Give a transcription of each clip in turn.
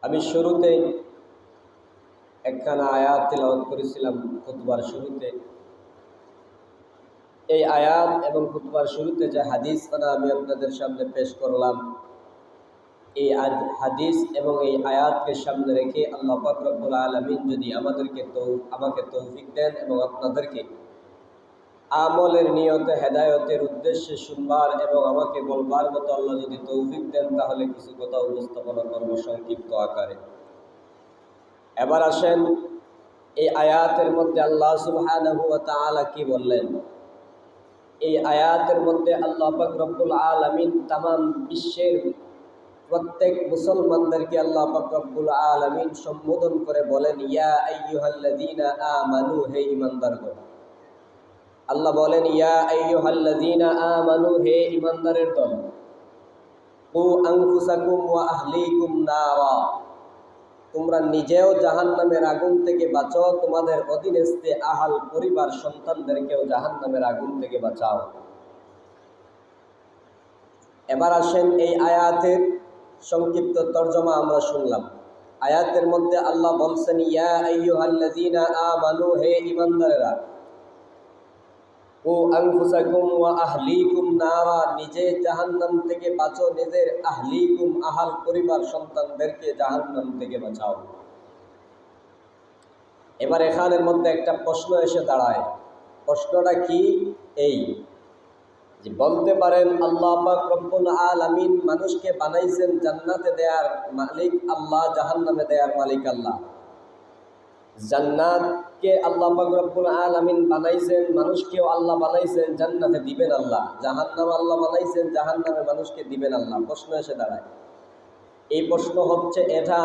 আমি শুরুতে একখানা আয়াত তেলাওয়াত করেছিলাম খুতবার শুরুতে। এই আয়াত এবং খুতবার শুরুতে যে হাদিসখানা আমি আপনাদের সামনে পেশ করলাম, এই হাদিস এবং এই আয়াতকে সামনে রেখে আল্লাহ পাক রব্বুল আলামিন যদি আমাকে তৌফিক দেন এবং আপনাদেরকে আমলের নিয়তে হেদায়তের উদ্দেশ্যে শুনবার এবং আমাকে বলবার মতো আল্লাহ যদি তৌফিক দেন, তাহলে কিছু কথা উপস্থাপনা করব সংক্ষিপ্ত আকারে। এবার আসেন, এই আয়াতের মধ্যে আল্লাহ সুবহানাহু ওয়া তাআলা কি বললেন। এই আয়াতের মধ্যে আল্লাহ পাক রব্বুল আলামিন তামাম বিশ্বের প্রত্যেক মুসলমানদেরকে আল্লাহ পাক রব্বুল আলামিন সম্বোধন করে বলেন, ইয়া আইয়ুহাল্লাযীনা আমানু, হে ঈমানদারগণ। আল্লাহ বলেন, ইয়া আইয়ুহাল্লাযীনা আমানু, হে ঈমানদারের দল। কু আনফুসাকুম ওয়া আহলিকুম নারা, তোমরা নিজেও জাহান্নামের আগুন থেকে বাঁচো, তোমাদের অধীনস্থ আহাল পরিবার সন্তানদেরকেও জাহান্নামের আগুন থেকে বাঁচাও। এবার আসেন, এই আয়াতের সংক্ষিপ্ত তর্জমা আমরা শুনলাম। আয়াতের মধ্যে আল্লাহ বলছেন, ইয়া আইয়ুহাল্লাযীনা আমানু, হে ঈমানদারেরা। ও আনফুসাকুম ওয়া আহলিকুম নারা, নিজে জাহান্নাম থেকে বাঁচো, নিজের আহলিকুম আহাল পরিবার সন্তানদেরকে জাহান্নাম থেকে বাঁচাও। এবার এখানের মধ্যে একটা প্রশ্ন এসে দাঁড়ায়। প্রশ্নটা কি? এই যে বলতে পারেন আল্লাহ পাক রব্বুল আলামিন মানুষকে বানাইছেন জান্নাতে দেয়ার মালিক আল্লাহ, জাহান্নামে দেয়ার মালিক আল্লাহ। জান্নাতকে আল্লাহ পাক রব্বুল আলামিন বানাইছেন, মানুষকেও আল্লাহ বানাইছেন, জান্নাতে দিবেন আল্লাহ। জাহান্নাম আল্লাহ বানাইছেন, জাহান্নামে মানুষকে দিবেন আল্লাহ। প্রশ্ন এসে দাঁড়ায়, এই প্রশ্ন হচ্ছে এটা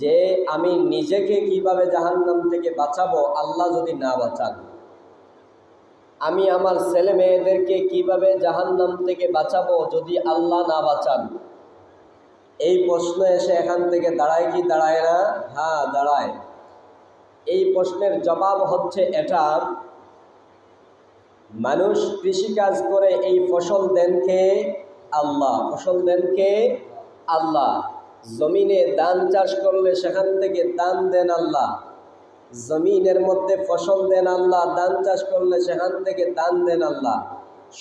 যে আমি নিজেকে কিভাবে জাহান্নাম থেকে বাঁচাবো আল্লাহ যদি না বাঁচান? আমি আমার ছেলে মেয়েদেরকে কিভাবে জাহান্নাম থেকে বাঁচাবো যদি আল্লাহ না বাঁচান? এই প্রশ্ন এসে এখান থেকে দাঁড়ায় কি দাঁড়ায় না? হ্যাঁ, দাঁড়ায়। এই প্রশ্নের জবাব হচ্ছে এটা, মানুষ কৃষিকাজ করে এই ফসল দেন কে? আল্লাহ। ফসল দেন কে? আল্লাহ। জমিনে ধান চাষ করলে সেখান থেকে দান দেন আল্লাহ। জমিনের মধ্যে ফসল দেন আল্লাহ, ধান চাষ করলে সেখান থেকে দান দেন আল্লাহ।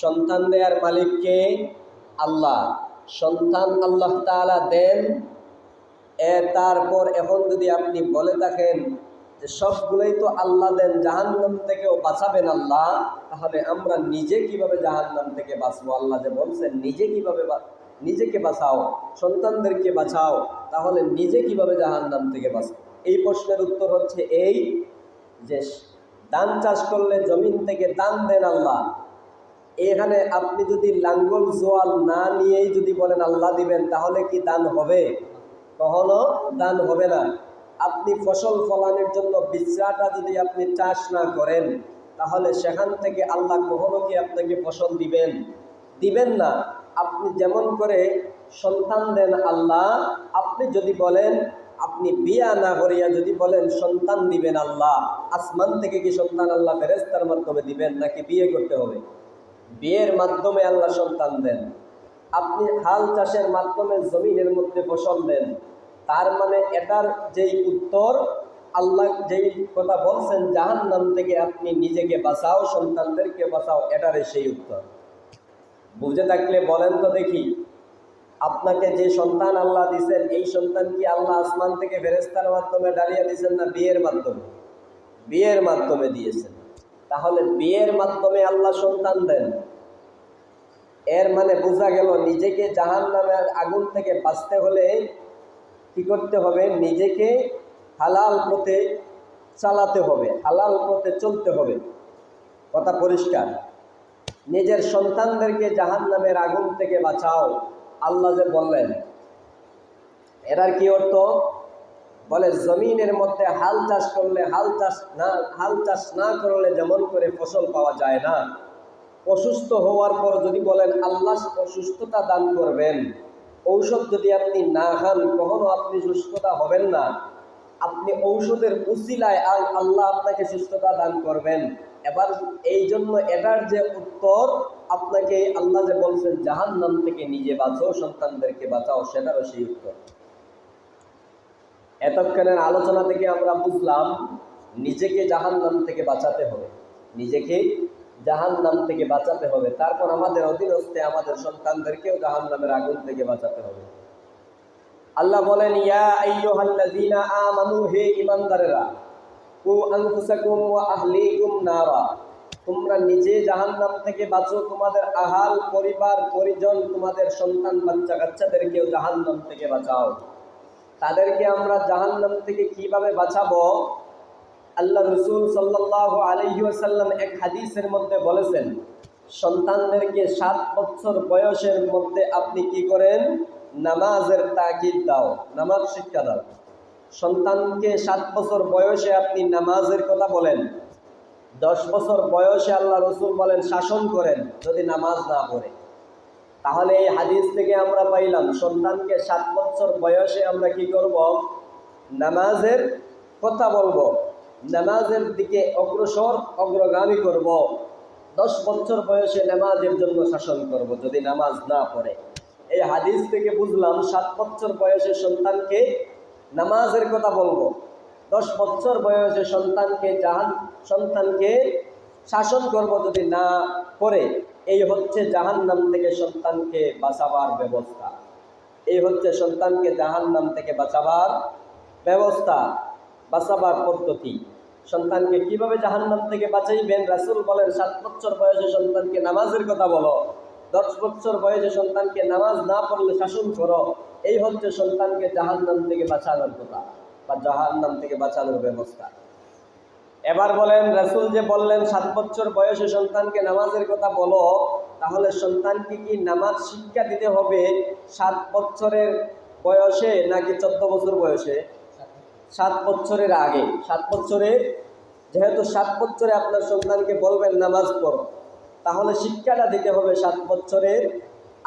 সন্তান দেয়ার মালিক কে? আল্লাহ। সন্তান আল্লাহ তাআলা দেন। তারপর এখন যদি আপনি বলে থাকেন যে সবগুলোই তো আল্লাহ দেন, জাহান্নাম থেকেও বাঁচাবেন আল্লাহ, তাহলে আমরা নিজে কিভাবে জাহান্নাম থেকে বাঁচবো? আল্লাহ যে বলছেন নিজেকে বাঁচাও, সন্তানদেরকে বাঁচাও, তাহলে নিজে কিভাবে জাহান্নাম থেকে বাঁচবো? এই প্রশ্নের উত্তর হচ্ছে এই যে ধান চাষ করলে জমিন থেকে দান দেন আল্লাহ। এখানে আপনি যদি লাঙ্গল জোয়াল না নিয়েই যদি বলেন আল্লাহ দিবেন, তাহলে কি দান হবে? কখনো দান হবে না। আপনি ফসল ফলানোর জন্য বীজটা যদি আপনি চাষ না করেন, তাহলে সেখান থেকে আল্লাহ কখনো কি আপনাকে ফসল দিবেন? দিবেন না। আপনি যেমন করে সন্তান দেন আল্লাহ, আপনি যদি বলেন, আপনি বিয়া না করিয়া যদি বলেন সন্তান দিবেন আল্লাহ, আসমান থেকে কি সন্তান আল্লাহ ফেরেশতার মাধ্যমে দিবেন নাকি বিয়ে করতে হবে? বিয়ের মাধ্যমে আল্লাহ সন্তান দেন। আপনি হাল চাষের মাধ্যমে জমিনের মধ্যে ফসল দেন। তার মানে এটার যেই উত্তর, আল্লাহ যেই কথা বলছেন জাহান্নাম থেকে আপনি নিজেকে বাঁচাও, সন্তানদেরকে বাঁচাও, এটারে সেই উত্তর। বুঝে থাকলে বলেন তো দেখি, আপনাকে যে সন্তান আল্লাহ দিয়েছেন, এই সন্তান কি আল্লাহ আসমান থেকে ফেরেশতার মাধ্যমে ডালিয়া দিয়েছেন না বিয়ের মাধ্যমে? বিয়ের মাধ্যমে দিয়েছেন। তাহলে বিয়ের মাধ্যমে আল্লাহ সন্তান দেন। এর মানে বোঝা গেল নিজেকে জাহান্নামের আগুন থেকে বাঁচতে হলে কি করতে হবে? নিজেকে হালাল পথে চালাতে হবে, হালাল পথে চলতে হবে। কথা পরিষ্কার। নিজের সন্তানদেরকে জাহান্নামের আগুন থেকে বাঁচাও আল্লাহ যে বললেন, এটার কি অর্থ? বলে জমিনের মধ্যে হাল চাষ করলে হাল চাষ না করলে যেমন করে ফসল পাওয়া যায় না, অসুস্থ হওয়ার পর যদি বলেন আল্লাহ সুস্থতা দান করবেন, ঔষধ যদি আপনি না খান কখনো আপনি সুস্থতা হবেন না। আপনি ঔষধের উসিলায় আল্লাহ আপনাকে সুস্থতা দান করবেন। এবার এই জন্য এটার যে উত্তর, আপনাকে আল্লাহ যে বলছেন জাহান্নাম থেকে নিজে বাঁচাও, সন্তানদেরকে বাঁচাও, সেটারও সেই উত্তর। এতক্ষণের আলোচনা থেকে আমরা বুঝলাম নিজেকে জাহান্নাম থেকে বাঁচাতে হবে, নিজেকে জাহান্নাম থেকে বাঁচাতে হবে, তারপর আমাদের অধীনস্থে আমাদের সন্তানদেরকেও জাহান্নামের আগুন থেকে বাঁচাতে হবে। আল্লাহ বলেন, ইয়া আইয়ুহাল্লাযীনা আমানু, হে ঈমানদারেরা, কু আনফুসাকুম ওয়া আহলিকুম নারা, তোমরা নিজে জাহান্নাম থেকে বাঁচো, তোমাদের আহাল পরিবার পরিজন, তোমাদের সন্তান বাচ্চা কাচ্চাদেরকেও জাহান্নাম থেকে বাঁচাও। তাদেরকে আমরা জাহান্নাম থেকে কিভাবে বাঁচাবো? আল্লাহ রাসূল সাল্লাল্লাহু আলাইহি ওয়াসাল্লাম এক হাদিসের মধ্যে বলেছেন, সন্তানদেরকে 7 বছর বয়সের মধ্যে আপনি কি করেন? নামাজের তাকিদ দাও, নামাজ শিক্ষা দাও। সন্তানকে 7 বছর বয়সে আপনি নামাজের কথা বলেন, 10 বছর বয়সে আল্লাহ রাসূল বলেন শাসন করেন যদি নামাজ না পড়ে। তাহলে এই হাদিস থেকে আমরা পাইলাম সন্তানকে 7 বছর বয়সে আমরা কি করব? নামাজের কথা বলবো, নামাজের দিকে অগ্রগামী করব। 10 বছর বয়সে নামাজের জন্য শাসন করব যদি নামাজ না পড়ে। এই হাদিস থেকে বুঝলাম 7 বছর বয়সে সন্তানকে নামাজের কথা বলবো, 10 বছর বয়সে সন্তানকে শাসন করব যদি না পড়ে। এই হচ্ছে জাহান্নাম থেকে সন্তানকে বাঁচাবার ব্যবস্থা, এই হচ্ছে সন্তানকে জাহান্নাম থেকে বাঁচাবার ব্যবস্থা, বাঁচাবার পদ্ধতি। সন্তানকে কিভাবে জাহান্নাম থেকে বাঁচাইবেন? রাসূল বলেন 7 বছর বয়সে সন্তানকে নামাজের কথা বলো, 10 বছর বয়সে সন্তানকে নামাজ না পড়লে শাসন করো। এই হচ্ছে সন্তানকে জাহান্নাম থেকে বাঁচানোর কথা বা জাহান্নাম থেকে বাঁচানোর ব্যবস্থা। এবার বলেন, রাসূল যে বললেন 7 বছর বয়সে সন্তানকে নামাজের কথা বলো, তাহলে সন্তানকে কি নামাজ শিক্ষা দিতে হবে 7 বছরের বয়সে নাকি 14 বছর বয়সে? 7 বছরের আগে। 7 বছরের, যেহেতু 7 বছরে আপনার সন্তানকে বলবেন নামাজ পড়ো, তাহলে শিক্ষাটা দিতে হবে 7 বছরের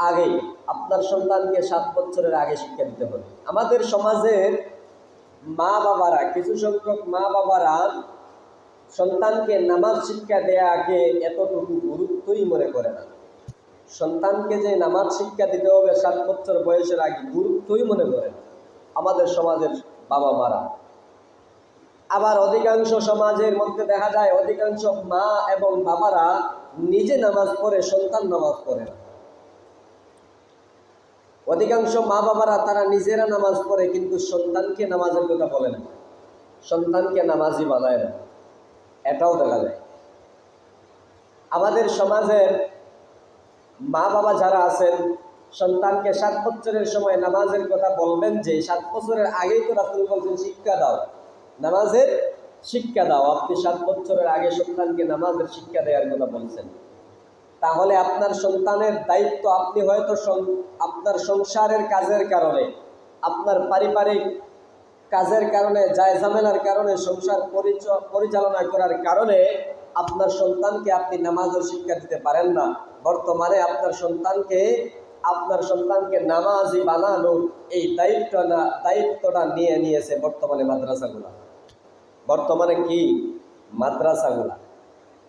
আগে। আপনার সন্তানকে 7 বছরের আগে শিক্ষা দিতে হবে। আমাদের সমাজের মা বাবারা, কিছু সংখ্যক মা বাবারা সন্তানকে নামাজ শিক্ষা দেয়াকে এতটুকু গুরুত্বই মনে করে না। সন্তানকে যে নামাজ শিক্ষা দিতে হবে 7 বছর বয়সের আগে, গুরুত্বই মনে করে না আমাদের সমাজের বাবা মারা। আবার অধিকাংশ সমাজের মধ্যে দেখা যায় অধিকাংশ মা এবং বাবারা নিজে নামাজ পড়ে, সন্তান নামাজ পড়ে না। অধিকাংশ মা বাবারা তারা নিজেরা নামাজ পড়ে কিন্তু সন্তানকে নামাজের কথা বলে না, সন্তানকে নামাজি বানায় না, এটাও দেখা যায়। আমাদের সমাজের মা বাবা যারা আছেন, সন্তানকে 7 বছরের সময় নামাজের কথা বলবেন, যে 7 বছরের আগেই তো রাসূল বলছেন শিক্ষা দাও, নামাজের শিক্ষা দাও। আপনি 7 বছরের আগে সন্তানকে নামাজের শিক্ষা দেওয়ার কথা বলছেন। তাহলে আপনার সন্তানের দায়িত্ব, আপনি হয়তো আপনার সংসারের কাজের কারণে, আপনার পারিবারিক কাজের কারণে, জায়জামেলার কারণে, সংসার পরিচালনা করার কারণে আপনার সন্তানকে আপনি নামাজের শিক্ষা দিতে পারেন না। বর্তমানে আপনার সন্তানকে নামাজি বানানোর এই দায়িত্বটা নিয়ে নিয়েছে বর্তমানে মাদ্রাসাগুলা। বর্তমানে কি মাদ্রাসাগুলা।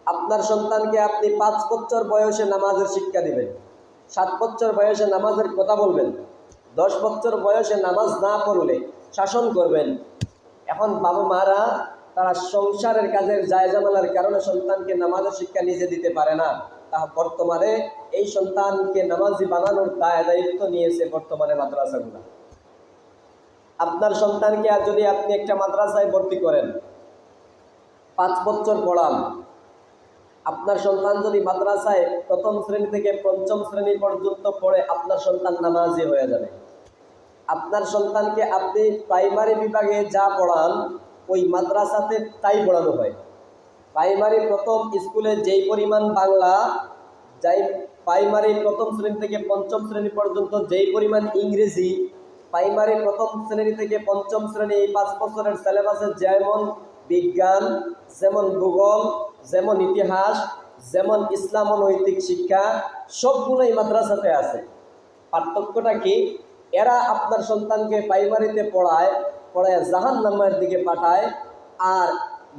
আপনার সন্তানকে আপনি 5 বছর বয়সে নামাজের শিক্ষা দিবেন, 7 বছর বয়সে নামাজের কথা বলবেন, 10 বছর বয়সে নামাজ না পড়লে শাসন করবেন। এখন বাবা মারা তারা সংসারের কাজের জায়জামেলার কারণে সন্তানকে নামাজের শিক্ষা নিজে দিতে পারে না। তা বর্তমানে এই সন্তানকে নামাজি বানানোর দায়িত্ব নিয়েছে বর্তমানে মাদ্রাসাগুলো। আপনার সন্তানকে আর যদি আপনি একটা মাদ্রাসায় ভর্তি করেন, 5 বছর পড়ান, আপনার সন্তান যদি মাদ্রাসায় 1ম শ্রেণী থেকে 5ম শ্রেণী পর্যন্ত পড়ে, আপনার সন্তান নামাজি হয়ে যাবে। আপনার সন্তানকে আপনি প্রাইমারি বিভাগে যা পড়ান ওই মাদ্রাসাতে তাই পড়ানো হয়। প্রাইমারি 1ম স্কুলে যেই পরিমাণ বাংলা, প্রাইমারি 1ম শ্রেণী থেকে 5ম শ্রেণী পর্যন্ত যেই পরিমাণ ইংরেজি, প্রাইমারি 1ম শ্রেণী থেকে 5ম শ্রেণী এই 5 বছরের সিলেবাসে যেমন বিজ্ঞান, যেমন ভূগোল, যেমন ইতিহাস, যেমন ইসলাম ও নৈতিক শিক্ষা, সবগুলোই মাদ্রাসাতে আছে। পার্থক্যটা কি? এরা আপনার সন্তানকে প্রাইমারিতে পড়ায় জাহান্নামের দিকে পাঠায়, আর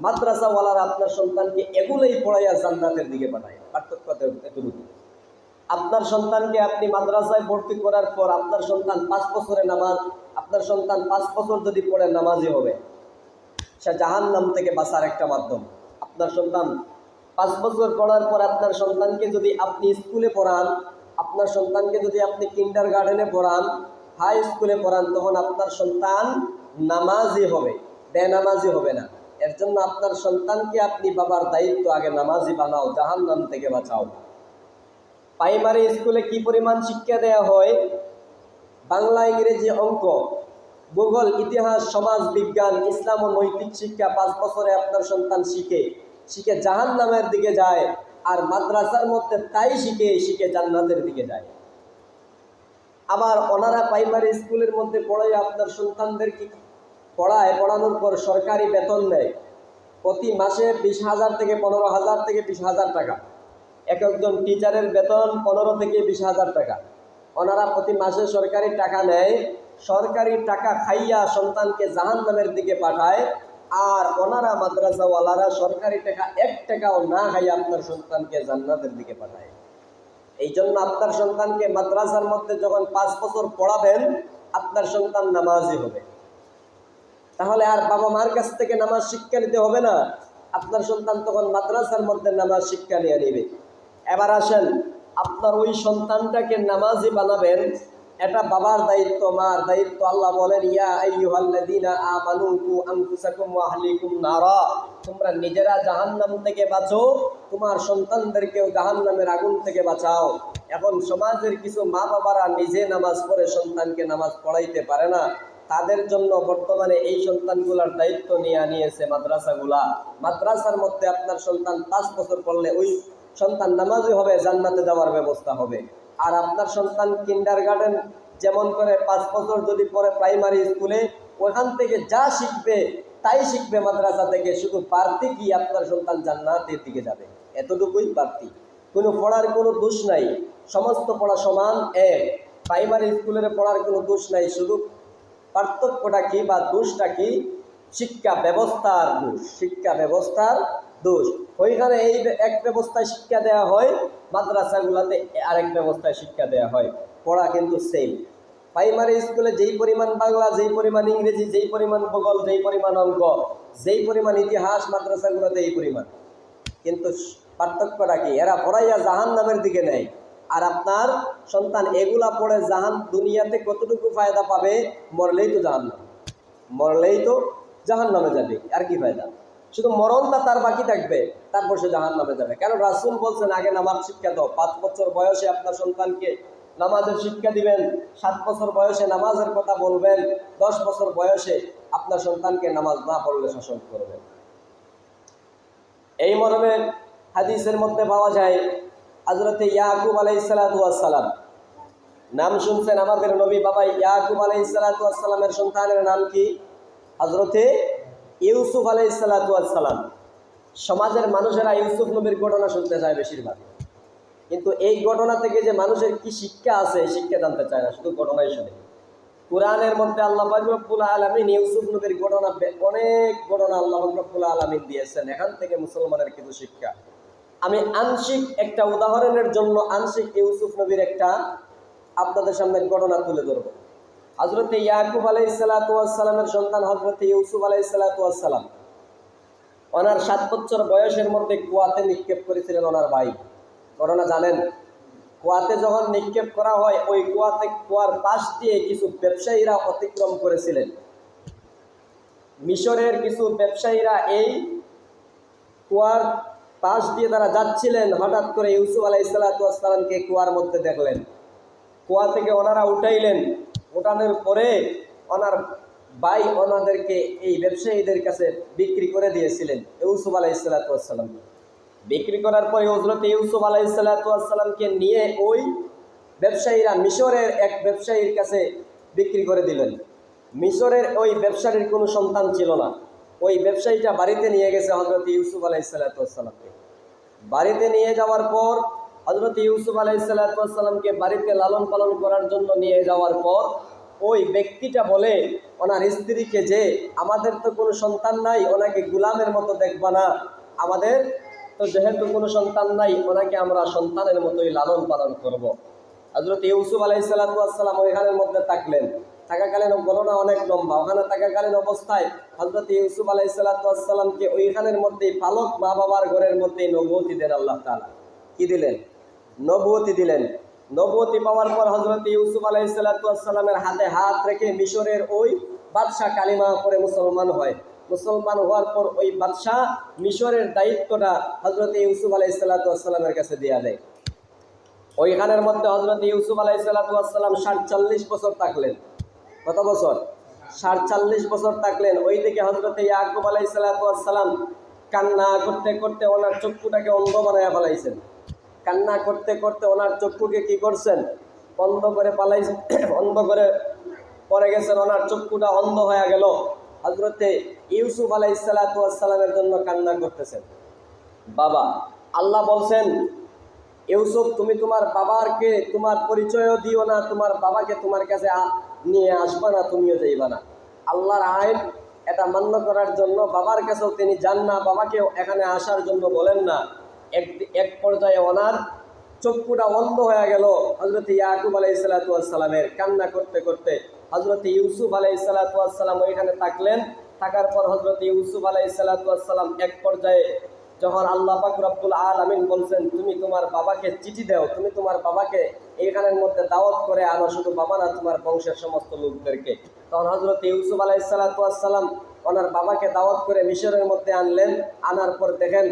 মাদ্রাসাওয়ালারা আপনার সন্তানকে এগুলোই পড়াইয়া জান্নাতের দিকে পাঠায়। পার্থক্য এতটুকু। আপনার সন্তানকে আপনি মাদ্রাসায় ভর্তি করার পর আপনার সন্তান 5 বছরে নামাজ আপনার সন্তান 5 বছর যদি পড়ে নামাজি হবে, সে জাহান্নাম থেকে বাঁচার একটা মাধ্যম। আপনার সন্তান 5 বছর পড়ার পর আপনার সন্তানকে যদি আপনি স্কুলে পড়ান, আপনার সন্তানকে যদি আপনি কিন্ডার গার্ডেনে পড়ান, হাই স্কুলে পড়ান, তখন আপনার সন্তান নামাজি হবে, বেনামাজি হবে না। এর জন্য আপনার সন্তানকে আপনি বাবার দায়িত্ব, আগে নামাজি বানাও, জাহান্নাম থেকে বাঁচাও। প্রাইমারি স্কুলে কি পরিমাণ শিক্ষা দেওয়া হয়? বাংলা, ইংরেজি, অঙ্ক, ভূগোল, ইতিহাস, সমাজ বিজ্ঞান, ইসলাম ও নৈতিক শিক্ষা 5 বছরে আপনার সন্তান শিখে জাহান্নামের দিকে যায়। আর মাদ্রাসার মধ্যে তাই শিখে জান্নাতের দিকে যায়। আবার ওনারা প্রাইমারি স্কুলের মধ্যে পড়ায় আপনার সন্তানদের কি পড়ানোর পর সরকারি বেতন নেয়। প্রতি মাসে 20,000 থেকে 15,000 থেকে 20,000 টাকা। একজন টিচারের বেতন 15 থেকে 20,000 টাকা। ওনারা প্রতি মাসে সরকারি টাকা নেয়, সরকারি টাকা খাইয়া সন্তানকে জাহান্নামের দিকে পাঠায়। আর ওনারা মাদ্রাসাওয়ালারা সরকারি টাকা 1 টাকাও না খাইয়া আপনার সন্তানকে জান্নাতের দিকে পাঠায়। এই জন্য আপনার সন্তানকে মাদ্রাসার মধ্যে যখন 5 বছর পড়াবেন, আপনার সন্তান নামাজি হবে। তাহলে আর বাবা মার কাছ থেকে নামাজ শিক্ষা নিতে হবে না, আপনার সন্তান তখন মাদ্রাসার মধ্যে নামাজ শিক্ষা নিয়ে নেবে। এবার আসেন, আপনার ওই সন্তানটাকে নামাজি বানাবেন, এটা বাবার দায়িত্ব, মার দায়িত্ব। আল্লাহ বলেন, ইয়া আইয়ুহাল্লাযীনা আমানু কু আনফুসাকুম ওয়া আহলিকুম নারা, তোমরা নিজেরা জাহান্নাম থেকে বাঁচো, তোমার সন্তানদেরকেও জাহান্নামের আগুন থেকে বাঁচাও। এখন সমাজের কিছু মা বাবারা নিজে নামাজ পড়ে সন্তানকে নামাজ পড়াইতে পারে না, তাদের জন্য বর্তমানে এই সন্তানগুলার দায়িত্ব নিয়েছে মাদ্রাসাগুলা। মাদ্রাসার মধ্যে আপনার সন্তান 5 বছর পড়লে ওই সন্তান নামাজি হবে, জান্নাতে যাওয়ার ব্যবস্থা হবে। আর আপনার সন্তান কিন্ডার গার্ডেন যেমন করে 5 বছর যদি পড়ে প্রাইমারি স্কুলে, ওখান থেকে যা শিখবে তাই শিখবে মাদ্রাসা থেকে। শুধু বাড়তি কি আপনার সন্তান জান্নাতের দিকে যাবে, এতটুকুই বাড়তি। কোনো পড়ার কোনো দোষ নাই, সমস্ত পড়া সমান এক। প্রাইমারি স্কুলের পড়ার কোনো দোষ নাই, শুধু পার্থক্যটা কি বা দোষটা কি? শিক্ষা ব্যবস্থার দোষ, শিক্ষা ব্যবস্থার দোষ। ওইখানে এই এক ব্যবস্থায় শিক্ষা দেওয়া হয়, মাদ্রাসাগুলোতে আরেক ব্যবস্থায় শিক্ষা দেওয়া হয়। পড়া কিন্তু সেম। প্রাইমারি স্কুলে যেই পরিমাণ বাংলা, যেই পরিমাণ ইংরেজি, যেই পরিমাণ ভূগোল, যেই পরিমাণ অঙ্ক, যেই পরিমাণ ইতিহাস, মাদ্রাসাগুলোতে এই পরিমাণ। কিন্তু পার্থক্যটা কি? এরা পড়াইয়া জাহান্নামের দিকে নেয়, আর আপনার সন্তান এগুলা পড়ে দুনিয়াতে কতটুকু ফায়দা পাবে? মরলেই তো জাহান্নাম, মরলেই তো জাহান্নামে যাবে, আর কি ফায়দা? শুধু মরণটা তার বাকি থাকবে, তারপর সে জাহান্নামে যাবে। কারণ রাসূল বলছেন, আগে নামাজ শিক্ষা দাও। 5 বছর বয়সে আপনার সন্তানকে নামাজের শিক্ষা দিবেন, 7 বছর বয়সে নামাজের কথা বলবেন, 10 বছর বয়সে আপনার সন্তানকে নামাজ না পড়লে শাসন করবেন। এই মর্মে হাদিসের মধ্যে পাওয়া যায়, হযরতে ইয়াকুব আলাইহিসসালাতু ওয়াসসালাম, নাম শুনছেন আমাদের নবী বাবা ইয়াকুব আলাইহিসসালাতু ওয়াসসালামের সন্তানের নাম কি? হযরতে ইউসুফ আলাইহিসসালাতু ওয়াসসালাম। সমাজের মানুষেরা ইউসুফ নবীর ঘটনা শুনতে চায় বেশিরভাগ, কিন্তু এই ঘটনা থেকে যে মানুষের কি শিক্ষা আছে শিক্ষা জানতে চায় না, শুধু ঘটনাই শুনে। কোরআনের মধ্যে আল্লাহ পাক রব্বুল আলামিন ইউসুফ নবীর ঘটনা, অনেক ঘটনা আল্লাহ পাক রব্বুল আলামিন দিয়েছেন। এখান থেকে মুসলমানের কিছু শিক্ষা আমি আংশিক একটা উদাহরণের জন্য আংশিক ইউসুফ নবীর একটা আপনাদের সামনে ঘটনা তুলে ধরব। হযরতে ইয়াকুব আলাইহিসসালাতু ওয়াসসালামের সন্তান হযরতে ইউসুফ আলাইহিসসালাতু ওয়াসসালাম, ওনার 7 বছর বয়সের মধ্যে কুয়াতে নিক্ষেপ করেছিলেন ওনার ভাই। ঘটনা জানেন? কুয়াতে যখন নিক্ষেপ করা হয়, ওই কুয়ার পাশ দিয়ে কিছু ব্যবসায়ীরা অতিক্রম করেছিলেন। মিশরের কিছু ব্যবসায়ীরা এই কুয়ার পাশ দিয়ে তারা যাচ্ছিলেন, হঠাৎ করে ইউসুফ আলাইহিসসালাতু ওয়াসসালামকে কুয়ার মধ্যে দেখলেন। কুয়া থেকে ওনারা উঠাইলেন, উঠানোর পরে ওনার ভাই ওনাদেরকে এই ব্যবসায়ীদের কাছে বিক্রি করে দিয়েছিলেন ইউসুফ আলাইহিসসালাতু ওয়াসসালাম। বিক্রি করার পরে হযরত ইউসুফ আলাইহিসসালাতু ওয়াসসালামকে নিয়ে ওই ব্যবসায়ীরা মিশরের এক ব্যবসায়ীর কাছে বিক্রি করে দিলেন। মিশরের ওই ব্যবসায়ীর কোনো সন্তান ছিল না। ওই ব্যবসায়ীটা বাড়িতে নিয়ে গেছে হযরত ইউসুফ আলাইহিসসালাতু ওয়াসসালামকে। বাড়িতে নিয়ে যাওয়ার পর হযরত ইউসুফ আলাইহিসসালাতু ওয়াসসালামকে বাড়িতে লালন পালন করার জন্য নিয়ে যাওয়ার পর ওই ব্যক্তিটা বলে ওনার স্ত্রীকে যে, আমাদের তো কোনো সন্তান নাই, ওনাকে গোলামের মতো দেখবা না, আমাদের তো যেহেতু কোনো সন্তান নাই, ওনাকে আমরা সন্তানের মতোই লালন পালন করব। হযরত ইউসুফ আলাইহিসসালাতু ওয়াসসালাম ওইখানের মধ্যে থাকলেন। থাকাকালীন ঘটনা অনেক লম্বা। ওখানে থাকাকালীন অবস্থায় হযরত ইউসুফ আলাইহিস সালামকে ওইখানের মধ্যেই পালক মা বাবার ঘরের মধ্যেই নবুয়তি দেন আল্লাহ তাআলা। কি দিলেন? নবুয়তি দিলেন। নবুয়তি পাওয়ার পর হযরত ইউসুফ আলাইহিস সালামের হাতে হাত রেখে মিশরের ওই বাদশাহ কালিমা পড়ে মুসলমান হয়। মুসলমান হওয়ার পর ওই বাদশাহ মিশরের দায়িত্বটা হযরত ইউসুফ আলাইহিস সালামের কাছে দেয়া দেয়। ওইখানের মধ্যে হযরত ইউসুফ আলাইহিস সালাম ৪৭ বছর থাকলেন। কত বছর? ৪৭ বছর থাকলেন। ওইদিকে হযরত ইয়াকুব আলাইহিস সালাম কান্না করতে করতে ওনার চক্ষুটাকে অন্ধ বানায়া ফেলাইছেন। কান্না করতে করতে ওনার চক্ষুকে কি করছেন? অন্ধ করে পালাইছেন, অন্ধ করে পড়ে গেছেন। ওনার চক্ষুটা অন্ধ হয়ে গেল। হযরতে ইউসুফ আলাইহিস সালামের জন্য কান্না করতেছেন। বাবা, আল্লাহ বলছেন, ইউসুফ তুমি তোমার বাবাকে তোমার পরিচয়ও দিও না, তোমার বাবাকে তোমার কাছে নিয়ে আসবা না, তুমিও যাইবা না। আল্লাহর আইন এটা মান্য করার জন্য বাবার কাছেও তিনি যান না, বাবাকেও এখানে আসার জন্য বলেন না। এক পর্যায়ে ওনার চক্ষুটা অন্ধ হয়ে গেল হযরত ইয়াকুব আলাইহিস সালামের। কান্না করতে করতে হযরত ইউসুফ আলাইহিস সালাম ওইখানে থাকলেন। থাকার পর হযরত ইউসুফ আলাইহিস সালাম এক পর্যায়ে যখন আল্লাহ পাক রব্বুল আলামিন বলছেন তুমি তোমার বাবাকে চিঠি দাও, তুমি তোমার বাবাকে এইখানের মধ্যে দাওয়াত করে আনো, শুধু বাবা না তোমার বংশের সমস্ত লোকদেরকে। তখন হযরত ইউসুফ আলাইহিস সালাম ওনার বাবাকে দাওয়াত করে মিশরের মধ্যে আনলেন। আনার পর দেখেন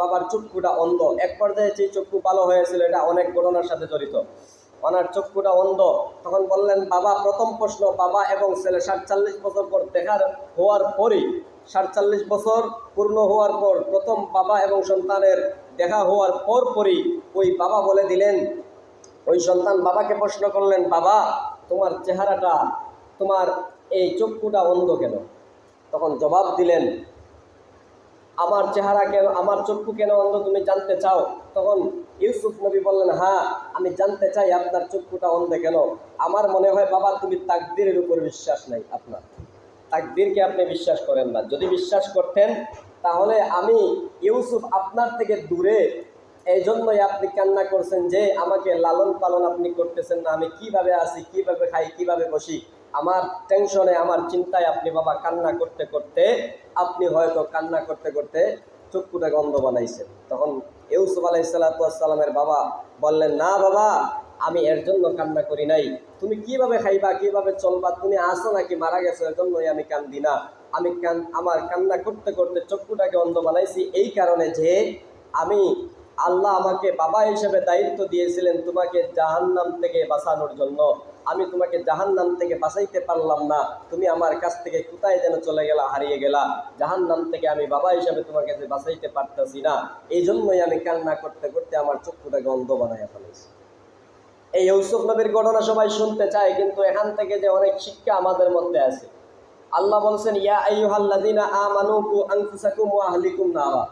বাবার চক্ষুটা অন্ধ। এক পর্যায়ে যে চক্ষু ভালো হয়েছিল, এটা অনেক ঘটনার সাথে জড়িত। ওনার চক্ষুটা অন্ধ। তখন বললেন বাবা, প্রথম প্রশ্ন, বাবা এবং ছেলে ৪৭ বছর পর হওয়ার পরই, ৪৭ বছর পূর্ণ হওয়ার পর প্রথম বাবা এবং সন্তানের দেখা হওয়ার পরই ওই বাবা বলে দিলেন, ওই সন্তান বাবাকে প্রশ্ন করলেন, বাবা তোমার চেহারাটা, তোমার এই চক্ষুটা অন্ধ কেন? তখন জবাব দিলেন, আমার চেহারা কেন, আমার চক্ষু কেন অন্ধ তুমি জানতে চাও? তখন ইউসুফ নবী বললেন, হ্যাঁ আমি জানতে চাই আপনার চক্ষুটা অন্ধ কেন। আমার মনে হয় বাবা তুমি তাকদীরের উপর বিশ্বাস নাই, আপনার তাকদীরকে আপনি বিশ্বাস করেন না। যদি বিশ্বাস করতেন তাহলে আমি ইউসুফ আপনার থেকে দূরে, এই জন্যই আপনি কান্না করছেন যে আমাকে লালন পালন আপনি করতেছেন না, আমি কিভাবে আছি, কিভাবে খাই, কিভাবে বসি, আমার টেনশনে, আমার চিন্তায় আপনি বাবা কান্না করতে করতে, আপনি হয়তো কান্না করতে করতে চক্ষুটা গন্ধ বানাইছেন। তখন ইউসুফ আলাইহিস সালামের বাবা বললেন, না বাবা আমি এর জন্য কান্না করি নাই, তুমি কিভাবে খাইবা, কিভাবে চলবা, তুমি আসো নাকি মারা গেছো, এর জন্যই আমি কান্দি না। আমি আমার কান্না করতে করতে চক্ষুটাকে অন্ধ বানাইছি এই কারণে যে আমি, আল্লাহ আমাকে বাবা হিসেবে দায়িত্ব দিয়েছিলেন তোমাকে জাহান্নাম থেকে বাঁচানোর জন্য। আমি তোমাকে জাহান্নাম থেকে বাঁচাইতে পারলাম না, তুমি আমার কাছ থেকে কোথায় যেন চলে গেলা, হারিয়ে গেলা। জাহান্নাম থেকে আমি বাবা হিসেবে তোমাকে বাঁচাইতে পারতেছি না, এই জন্যই আমি কান্না করতে করতে আমার চক্ষুটাকে অন্ধ বানাইয়া ফেলেছি। এই ইউসুফ নবীর ঘটনা সবাই শুনতে চায়, কিন্তু এখান থেকে যে অনেক শিক্ষা আমাদের মধ্যে আছে। আল্লাহ বলছেন, ইয়া আইয়ুহাল্লাযীনা আমানু কু আনফুসাকুম ওয়া আহলিকুম নারা,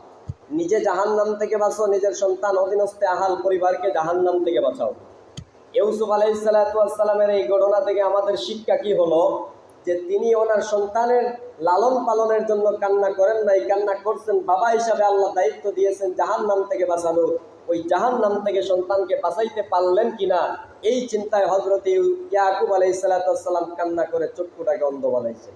নিজে জাহান্নাম থেকে বাঁচো, নিজের সন্তান অধীনস্থ আহাল পরিবারকে জাহান্নাম থেকে বাঁচাও। ইউসুফ আলাইহিস সালামের এই ঘটনা থেকে আমাদের শিক্ষা কি হলো? যে তিনি ওনার সন্তানের লালন পালনের জন্য কান্না করেন নাই, কান্না করছেন বাবা হিসাবে আল্লাহ দায়িত্ব দিয়েছেন জাহান্নাম থেকে বাঁচানোর। ওই জাহান্নাম থেকে সন্তানকে বাঁচাইতে পারলেন কিনা এই চিন্তায় হযরত ইয়াকুব আলাইহিস সালাম কান্না করে চক্ষুটাকে অন্ধ বানাইছে।